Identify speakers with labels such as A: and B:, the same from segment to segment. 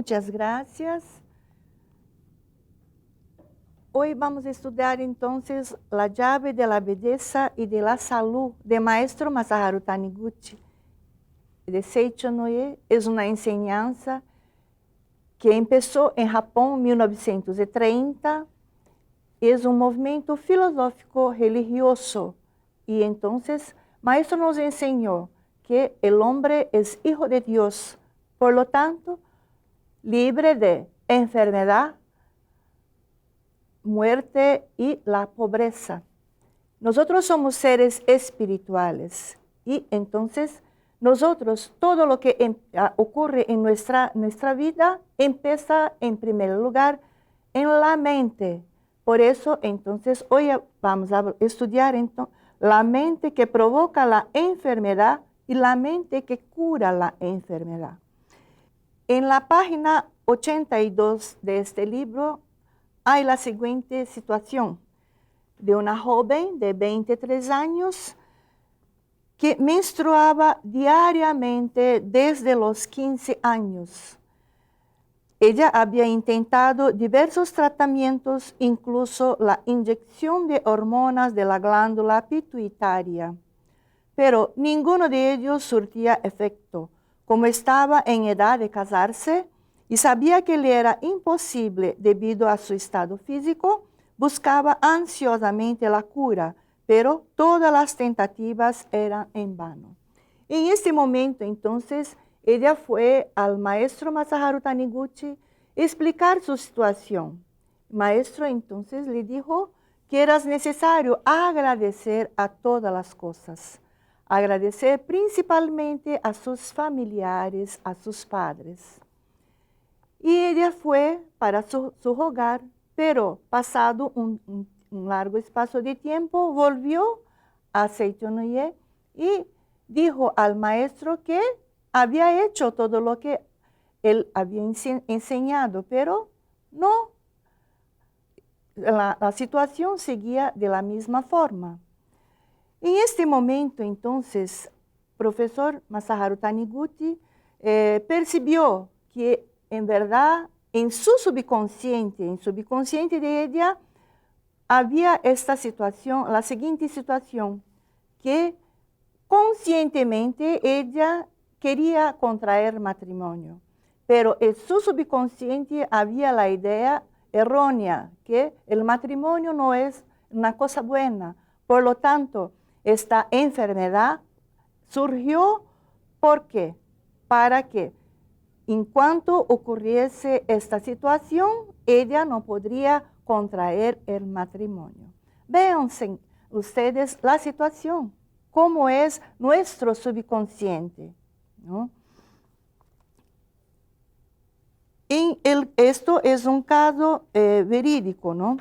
A: Muchas gracias. Hoy vamos a estudiar entonces la llave de la belleza y de la salud de Maestro Masaharu Taniguchi de Seicho-no-ie. Es una enseñanza que empezó en Japón en 1930. Es un movimiento filosófico religioso. Y entonces, Maestro nos enseñó que el hombre es hijo de Dios, por lo tanto, libre de enfermedad, muerte y la pobreza. Nosotros somos seres espirituales y entonces nosotros, todo lo que ocurre en nuestra vida empieza en primer lugar en la mente. Por eso entonces hoy vamos a estudiar la mente que provoca la enfermedad y la mente que cura la enfermedad. En la página 82 de este libro hay la siguiente situación de una joven de 23 años que menstruaba diariamente desde los 15 años. Ella había intentado diversos tratamientos, incluso la inyección de hormonas de la glándula pituitaria, pero ninguno de ellos surtía efecto. Como estaba en edad de casarse y sabía que le era imposible debido a su estado físico, buscaba ansiosamente la cura, pero todas las tentativas eran en vano. En este momento, entonces, ella fue al maestro Masaharu Taniguchi explicar su situación. El maestro entonces le dijo que era necesario agradecer a todas las cosas. Agradecer principalmente a sus familiares, a sus padres. Y ella fue para su hogar, pero pasado un largo espacio de tiempo, volvió a Seicho-no-ie y dijo al maestro que había hecho todo lo que él había enseñado, pero no, la situación seguía de la misma forma. En este momento, entonces, profesor Masaharu Taniguchi percibió que, en verdad, en su subconsciente de ella, había esta situación, la siguiente situación, que conscientemente ella quería contraer matrimonio, pero en su subconsciente había la idea errónea que el matrimonio no es una cosa buena. Por lo tanto, esta enfermedad surgió, ¿por qué? Para que en cuanto ocurriese esta situación, ella no podría contraer el matrimonio. Véanse ustedes la situación, cómo es nuestro subconsciente, ¿no? Esto es un caso verídico, ¿no?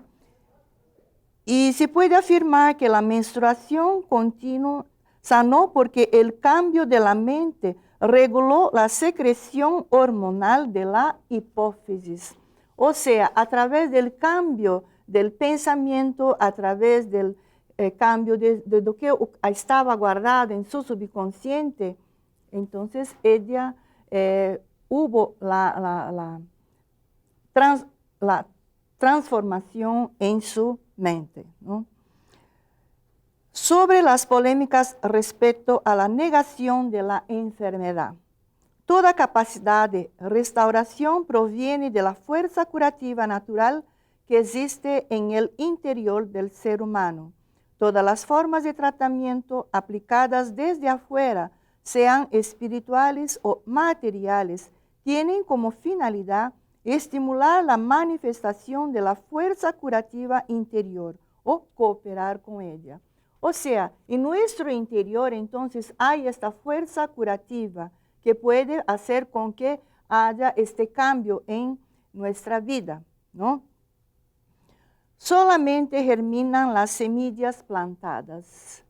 A: Y se puede afirmar que la menstruación continua sanó porque el cambio de la mente reguló la secreción hormonal de la hipófisis. O sea, a través del cambio del pensamiento, a través del cambio de lo que estaba guardado en su subconsciente, entonces ella hubo la transformación en su mente, ¿no? Sobre las polémicas respecto a la negación de la enfermedad. Toda capacidad de restauración proviene de la fuerza curativa natural que existe en el interior del ser humano. Todas las formas de tratamiento aplicadas desde afuera, sean espirituales o materiales, tienen como finalidad estimular la manifestación de la fuerza curativa interior o cooperar con ella. O sea, en nuestro interior entonces hay esta fuerza curativa que puede hacer con que haya este cambio en nuestra vida, ¿no? Solamente germinan las semillas plantadas.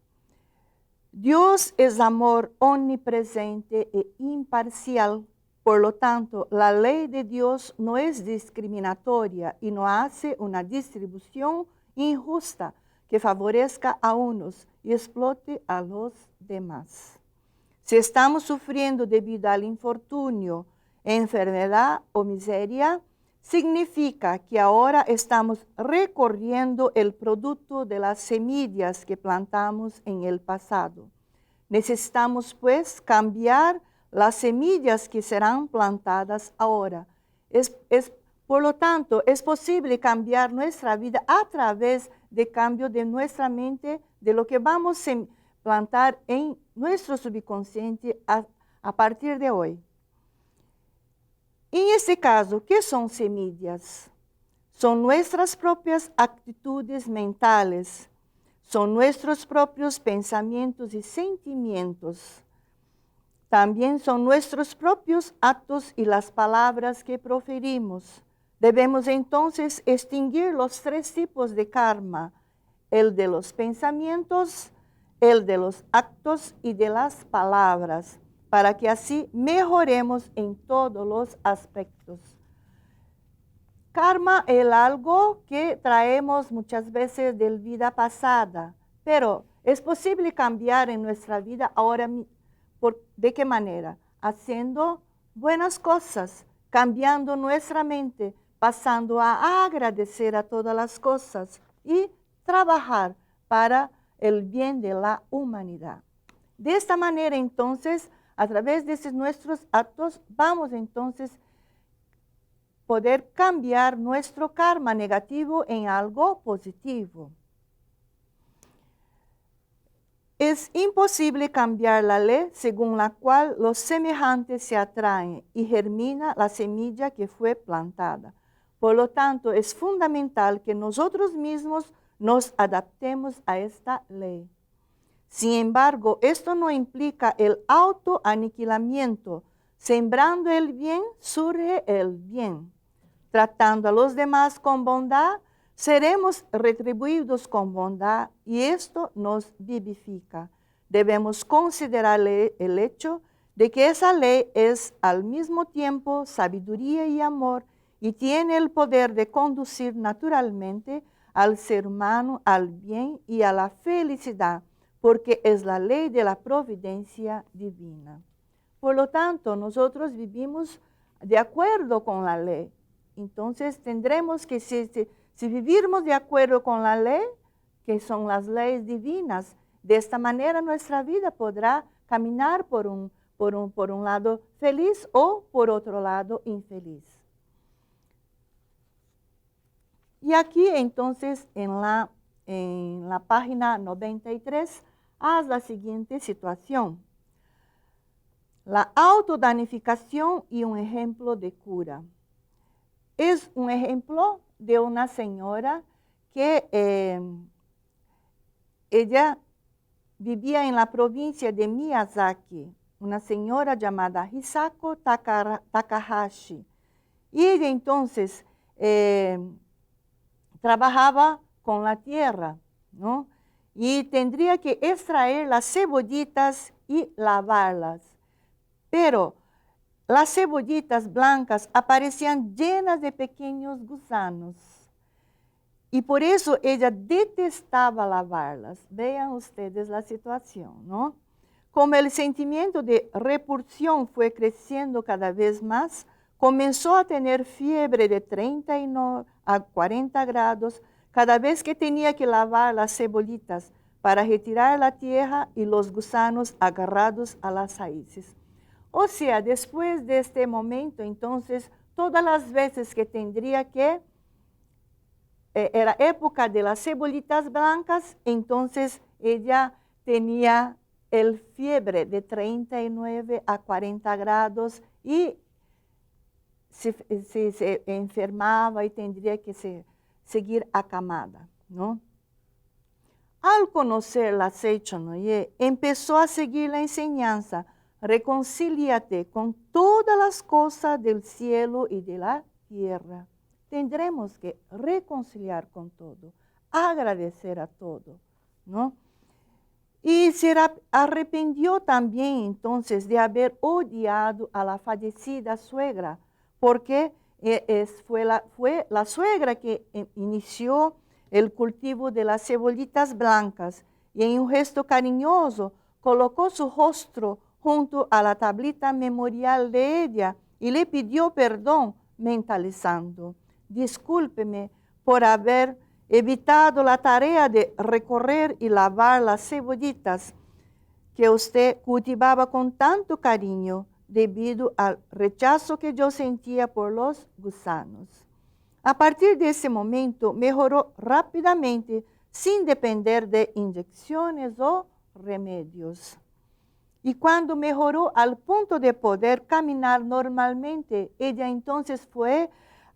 A: Dios es amor omnipresente e imparcial. Por lo tanto, la ley de Dios no es discriminatoria y no hace una distribución injusta que favorezca a unos y explote a los demás. Si estamos sufriendo debido al infortunio, enfermedad o miseria, significa que ahora estamos recorriendo el producto de las semillas que plantamos en el pasado. Necesitamos, pues, cambiar las semillas que serán plantadas ahora. Por lo tanto, es posible cambiar nuestra vida a través de cambio de nuestra mente, de lo que vamos a plantar en nuestro subconsciente a partir de hoy. En este caso, ¿qué son semillas? Son nuestras propias actitudes mentales, son nuestros propios pensamientos y sentimientos. También son nuestros propios actos y las palabras que proferimos. Debemos entonces extinguir los 3 tipos de karma, el de los pensamientos, el de los actos y de las palabras, para que así mejoremos en todos los aspectos. Karma es algo que traemos muchas veces de la vida pasada, pero es posible cambiar en nuestra vida ahora. ¿De qué manera? Haciendo buenas cosas, cambiando nuestra mente, pasando a agradecer a todas las cosas y trabajar para el bien de la humanidad. De esta manera, entonces, a través de nuestros actos, vamos entonces poder cambiar nuestro karma negativo en algo positivo. Es imposible cambiar la ley según la cual los semejantes se atraen y germina la semilla que fue plantada. Por lo tanto, es fundamental que nosotros mismos nos adaptemos a esta ley. Sin embargo, esto no implica el autoaniquilamiento. Sembrando el bien, surge el bien. Tratando a los demás con bondad, seremos retribuidos con bondad y esto nos vivifica. Debemos considerar el hecho de que esa ley es al mismo tiempo sabiduría y amor y tiene el poder de conducir naturalmente al ser humano al bien y a la felicidad, porque es la ley de la providencia divina. Por lo tanto, nosotros vivimos de acuerdo con la ley. Entonces tendremos que, si vivimos de acuerdo con la ley, que son las leyes divinas, de esta manera nuestra vida podrá caminar por un lado feliz o por otro lado infeliz. Y aquí entonces en la página 93 haz la siguiente situación. La autodanificación y un ejemplo de cura. Es un ejemplo de una señora que ella vivía en la provincia de Miyazaki, una señora llamada Hisako Takahashi. Y ella entonces trabajaba con la tierra, ¿no? Y tendría que extraer las cebollitas y lavarlas. Pero las cebollitas blancas aparecían llenas de pequeños gusanos. Y por eso ella detestaba lavarlas. Vean ustedes la situación, ¿no? Como el sentimiento de repulsión fue creciendo cada vez más, comenzó a tener fiebre de 39 a 40 grados cada vez que tenía que lavar las cebollitas para retirar la tierra y los gusanos agarrados a las raíces. O sea, después de este momento, entonces, todas las veces que tendría que, era época de las cebollitas blancas, entonces ella tenía el fiebre de 39 a 40 grados y se enfermaba y tendría que seguir acamada, ¿no? Al conocer la Seichonoye, empezó a seguir la enseñanza. Reconcíliate con todas las cosas del cielo y de la tierra. Tendremos que reconciliar con todo, agradecer a todo, ¿no? Y se arrepintió también entonces de haber odiado a la fallecida suegra, porque fue la suegra que inició el cultivo de las cebollitas blancas y en un gesto cariñoso colocó su rostro junto a la tablita memorial de ella y le pidió perdón mentalizando: discúlpeme por haber evitado la tarea de recorrer y lavar las cebollitas que usted cultivaba con tanto cariño debido al rechazo que yo sentía por los gusanos. A partir de ese momento mejoró rápidamente sin depender de inyecciones o remedios. Y cuando mejoró al punto de poder caminar normalmente, ella entonces fue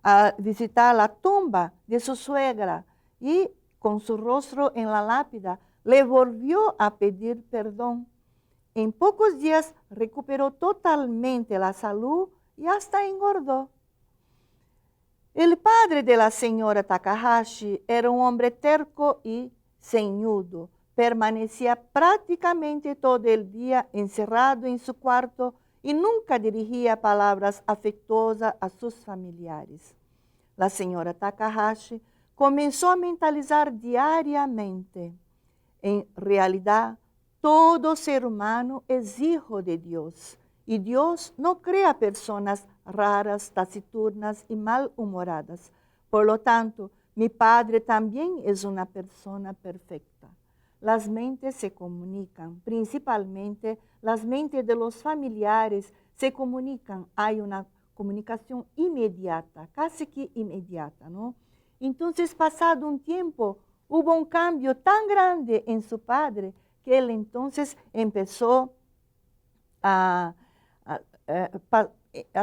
A: a visitar la tumba de su suegra y con su rostro en la lápida le volvió a pedir perdón. En pocos días recuperó totalmente la salud y hasta engordó. El padre de la señora Takahashi era un hombre terco y ceñudo. Permanecía prácticamente todo el día encerrado en su cuarto y nunca dirigía palabras afectuosas a sus familiares. La señora Takahashi comenzó a mentalizar diariamente: en realidad, todo ser humano es hijo de Dios y Dios no crea personas raras, taciturnas y malhumoradas. Por lo tanto, mi padre también es una persona perfecta. Las mentes se comunican, principalmente las mentes de los familiares se comunican. Hay una comunicación inmediata, casi que inmediata, ¿no? Entonces, pasado un tiempo, hubo un cambio tan grande en su padre que él entonces empezó a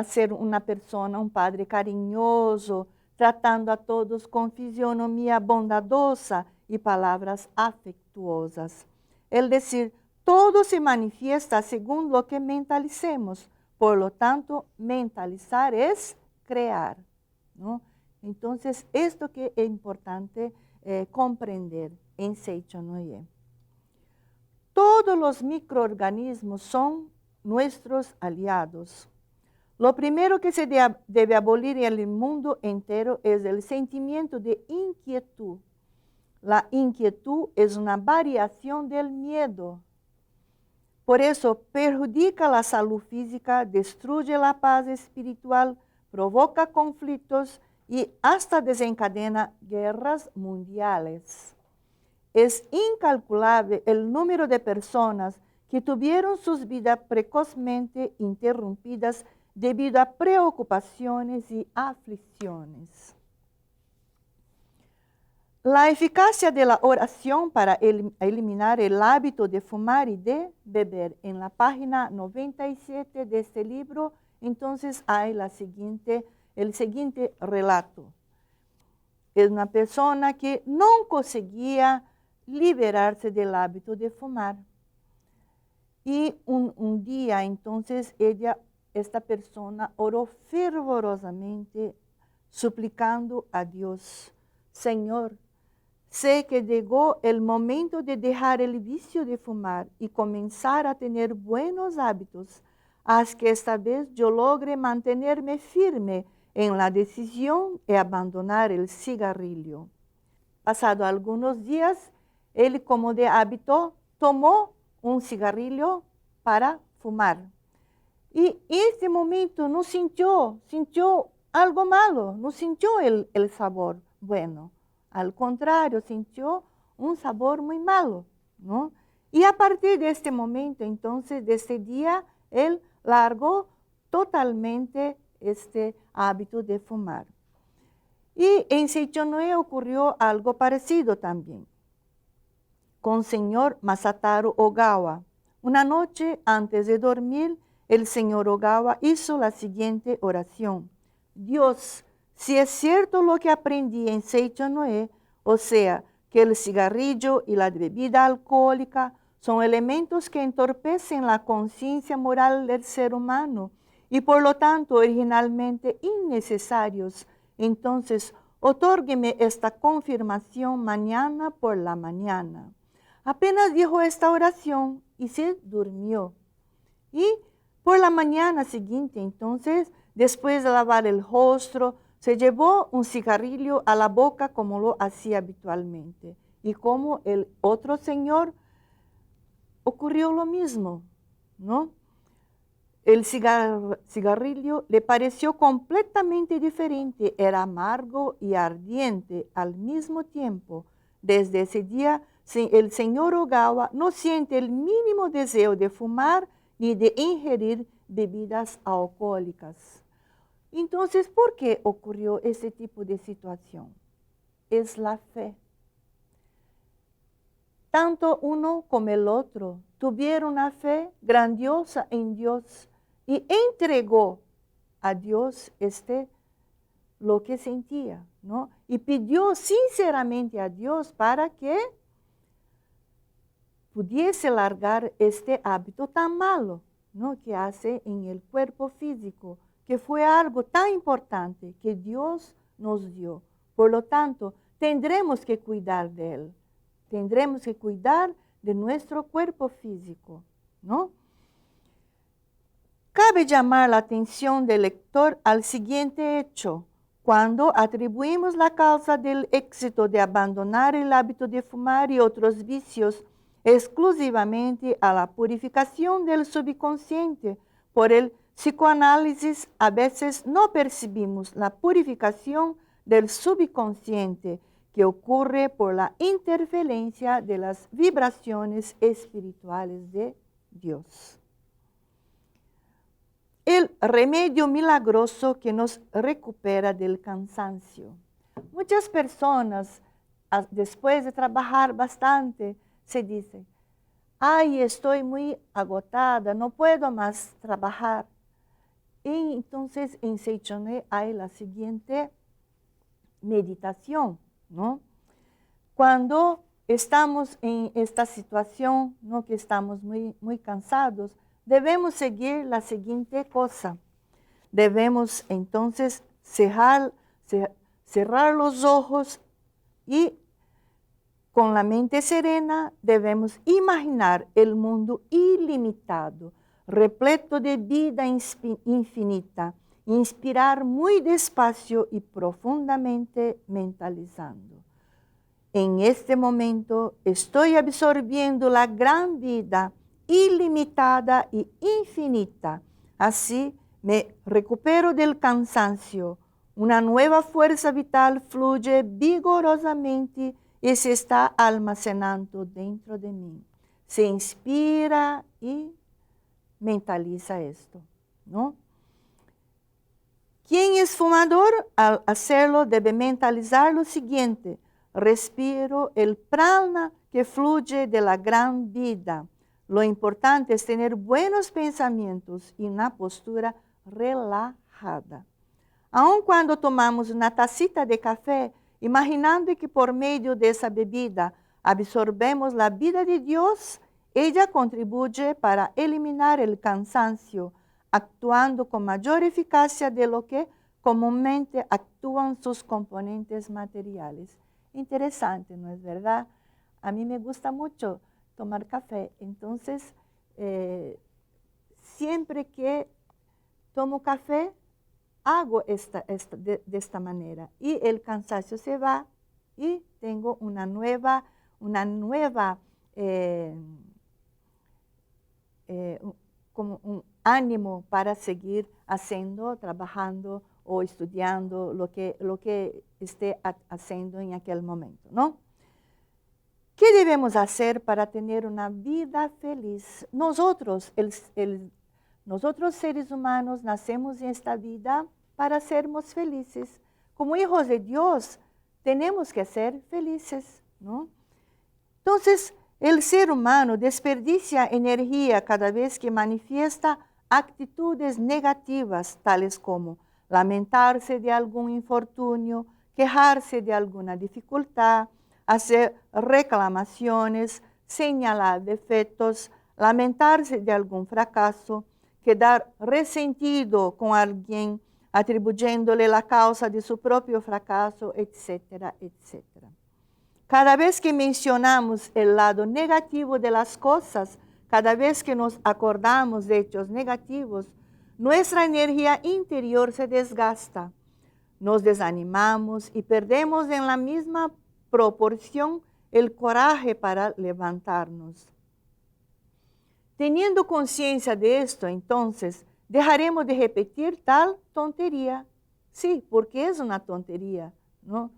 A: ser una persona, un padre cariñoso, tratando a todos con fisionomía bondadosa y palabras afectuosas. Es decir, todo se manifiesta según lo que mentalicemos. Por lo tanto, mentalizar es crear, ¿no? Entonces, esto que es importante comprender en Seicho-no-ie. Todos los microorganismos son nuestros aliados. Lo primero que se debe abolir en el mundo entero es el sentimiento de inquietud. La inquietud es una variación del miedo. Por eso perjudica la salud física, destruye la paz espiritual, provoca conflictos y hasta desencadena guerras mundiales. Es incalculable el número de personas que tuvieron sus vidas precozmente interrumpidas debido a preocupaciones y aflicciones. La eficacia de la oración para eliminar el hábito de fumar y de beber. En la página 97 de este libro, entonces hay el siguiente relato. Es una persona que no conseguía liberarse del hábito de fumar. Y un día, entonces, esta persona oró fervorosamente, suplicando a Dios: Señor, sé que llegó el momento de dejar el vicio de fumar y comenzar a tener buenos hábitos. Haz que esta vez yo logre mantenerme firme en la decisión de abandonar el cigarrillo. Pasado algunos días, él, como de hábito, tomó un cigarrillo para fumar. Y en este momento no sintió algo malo, no sintió el sabor bueno. Al contrario, sintió un sabor muy malo, ¿no? Y a partir de este momento, entonces, de este día, él largó totalmente este hábito de fumar. Y en Seicho-no-ie ocurrió algo parecido también con señor Masataro Ogawa. Una noche antes de dormir, el señor Ogawa hizo la siguiente oración: Dios, si es cierto lo que aprendí en Seicho-no-ie, o sea, que el cigarrillo y la bebida alcohólica son elementos que entorpecen la conciencia moral del ser humano y por lo tanto originalmente innecesarios, entonces otórgueme esta confirmación mañana por la mañana. Apenas dijo esta oración y se durmió. Y por la mañana siguiente, entonces, después de lavar el rostro, se llevó un cigarrillo a la boca como lo hacía habitualmente. Y como el otro señor, ocurrió lo mismo, ¿no? El cigarrillo le pareció completamente diferente, era amargo y ardiente al mismo tiempo. Desde ese día, el señor Ogawa no siente el mínimo deseo de fumar ni de ingerir bebidas alcohólicas. Entonces, ¿por qué ocurrió ese tipo de situación? Es la fe. Tanto uno como el otro tuvieron una fe grandiosa en Dios y entregó a Dios lo que sentía, ¿no? Y pidió sinceramente a Dios para que pudiese largar este hábito tan malo, ¿no? Que hace en el cuerpo físico, que fue algo tan importante que Dios nos dio. Por lo tanto, tendremos que cuidar de él. Tendremos que cuidar de nuestro cuerpo físico, ¿no? Cabe llamar la atención del lector al siguiente hecho. Cuando atribuimos la causa del éxito de abandonar el hábito de fumar y otros vicios exclusivamente a la purificación del subconsciente por el psicoanálisis, a veces no percibimos la purificación del subconsciente que ocurre por la interferencia de las vibraciones espirituales de Dios. El remedio milagroso que nos recupera del cansancio. Muchas personas, después de trabajar bastante, se dicen, ay, estoy muy agotada, no puedo más trabajar. Y entonces en Seichoné hay la siguiente meditación, ¿no? Cuando estamos en esta situación, ¿no? Que estamos muy cansados, debemos seguir la siguiente cosa. Debemos entonces cerrar los ojos y con la mente serena debemos imaginar el mundo ilimitado, repleto de vida infinita, inspirar muy despacio y profundamente mentalizando. En este momento estoy absorbiendo la gran vida ilimitada y infinita. Así me recupero del cansancio. Una nueva fuerza vital fluye vigorosamente y se está almacenando dentro de mí. Se inspira y mentaliza esto, ¿no? Quien es fumador, al hacerlo debe mentalizar lo siguiente: respiro el prana que fluye de la gran vida. Lo importante es tener buenos pensamientos y una postura relajada. Aun cuando tomamos una tacita de café, imaginando que por medio de esa bebida absorbemos la vida de Dios, ella contribuye para eliminar el cansancio, actuando con mayor eficacia de lo que comúnmente actúan sus componentes materiales. Interesante, ¿no es verdad? A mí me gusta mucho tomar café, entonces siempre que tomo café, hago de esta manera y el cansancio se va y tengo una nueva como un ánimo para seguir haciendo, trabajando o estudiando lo que esté haciendo en aquel momento, ¿no? ¿Qué debemos hacer para tener una vida feliz? Nosotros seres humanos nacemos en esta vida para sermos felices. Como hijos de Dios tenemos que ser felices, ¿no? Entonces, el ser humano desperdicia energía cada vez que manifiesta actitudes negativas, tales como lamentarse de algún infortunio, quejarse de alguna dificultad, hacer reclamaciones, señalar defectos, lamentarse de algún fracaso, quedar resentido con alguien, atribuyéndole la causa de su propio fracaso, etcétera, etcétera. Cada vez que mencionamos el lado negativo de las cosas, cada vez que nos acordamos de hechos negativos, nuestra energía interior se desgasta. Nos desanimamos y perdemos en la misma proporción el coraje para levantarnos. Teniendo conciencia de esto, entonces, dejaremos de repetir tal tontería. Sí, porque es una tontería, ¿no?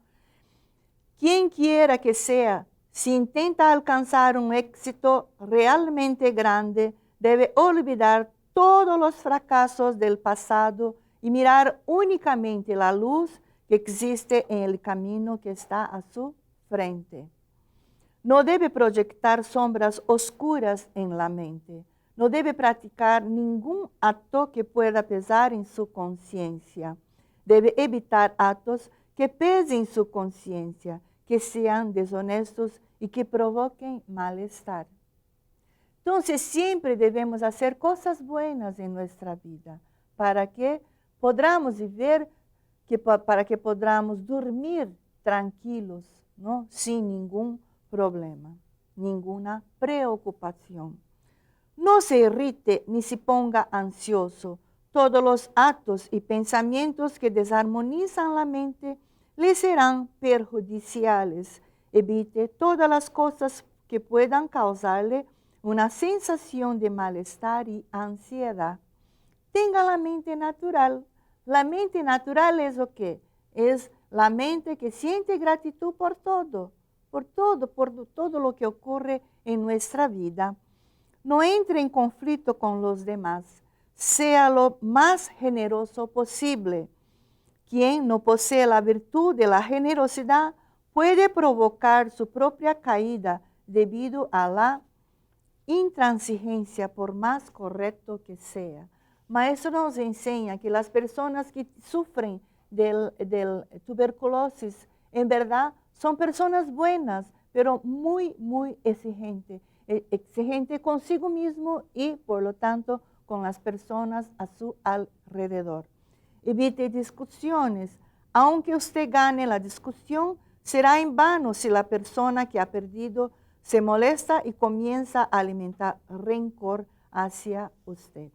A: Quien quiera que sea, si intenta alcanzar un éxito realmente grande, debe olvidar todos los fracasos del pasado y mirar únicamente la luz que existe en el camino que está a su frente. No debe proyectar sombras oscuras en la mente. No debe practicar ningún acto que pueda pesar en su conciencia. Debe evitar actos que pesen en su conciencia, que sean deshonestos y que provoquen malestar. Entonces siempre debemos hacer cosas buenas en nuestra vida para que podamos vivir, para que podamos dormir tranquilos, ¿no? Sin ningún problema, ninguna preocupación. No se irrite ni se ponga ansioso. Todos los actos y pensamientos que desarmonizan la mente le serán perjudiciales. Evite todas las cosas que puedan causarle una sensación de malestar y ansiedad. Tenga la mente natural. La mente natural es lo que es la mente que siente gratitud por todo lo que ocurre en nuestra vida. No entre en conflicto con los demás. Sea lo más generoso posible. Quien no posee la virtud de la generosidad puede provocar su propia caída debido a la intransigencia, por más correcto que sea. Maestro nos enseña que las personas que sufren del tuberculosis, en verdad, son personas buenas, pero muy, muy exigentes. Exigente consigo mismo y, por lo tanto, con las personas a su alrededor. Evite discusiones. Aunque usted gane la discusión, será en vano si la persona que ha perdido se molesta y comienza a alimentar rencor hacia usted.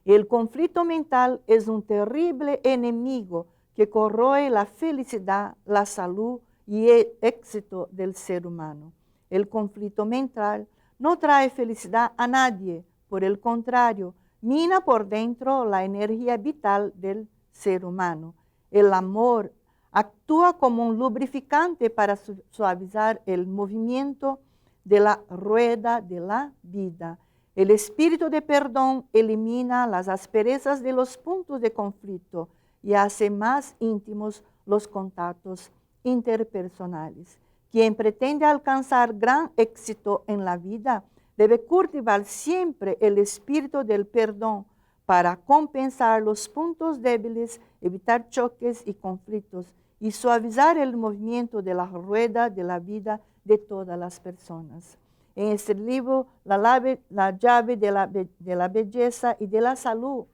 A: El conflicto mental es un terrible enemigo que corroe la felicidad, la salud y el éxito del ser humano. El conflicto mental no trae felicidad a nadie, por el contrario, mina por dentro la energía vital del ser humano. El amor actúa como un lubrificante para suavizar el movimiento de la rueda de la vida. El espíritu de perdón elimina las asperezas de los puntos de conflicto y hace más íntimos los contactos interpersonales. Quien pretende alcanzar gran éxito en la vida debe cultivar siempre el espíritu del perdón para compensar los puntos débiles, evitar choques y conflictos y suavizar el movimiento de la rueda de la vida de todas las personas. En este libro, La llave de la belleza y de la salud,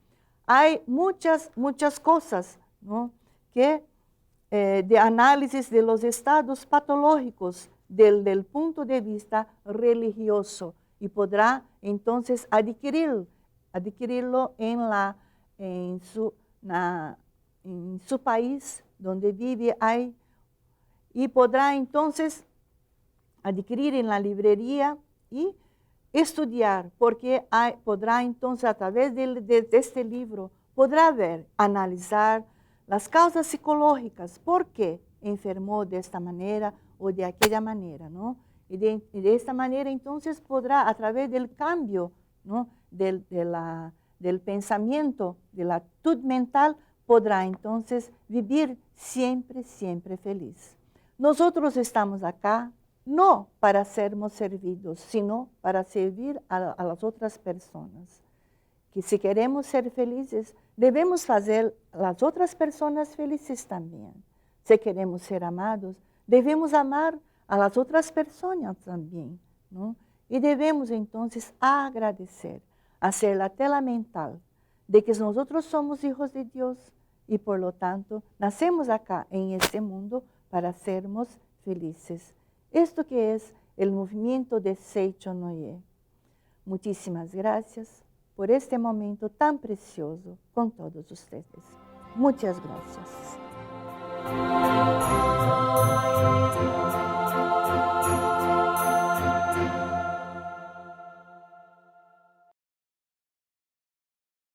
A: hay muchas cosas, ¿no? que de análisis de los estados patológicos del punto de vista religioso y podrá entonces adquirirlo en su país donde vive y podrá entonces adquirir en la librería y estudiar, porque podrá entonces a través de este libro, podrá ver, analizar las causas psicológicas, por qué enfermó de esta manera o de aquella manera, ¿no? Y de esta manera entonces podrá a través del cambio, ¿no? del pensamiento, de la actitud mental, podrá entonces vivir siempre, siempre feliz. Nosotros estamos acá no para sermos servidos, sino para servir a las otras personas. Que si queremos ser felices, debemos hacer a las otras personas felices también. Si queremos ser amados, debemos amar a las otras personas también, ¿no? Y debemos entonces agradecer, hacer la tela mental de que nosotros somos hijos de Dios y por lo tanto nacemos acá en este mundo para sermos felices. Esto que es el movimiento de Seicho Noye. Muchísimas gracias por este momento tan precioso con todos ustedes. Muchas gracias.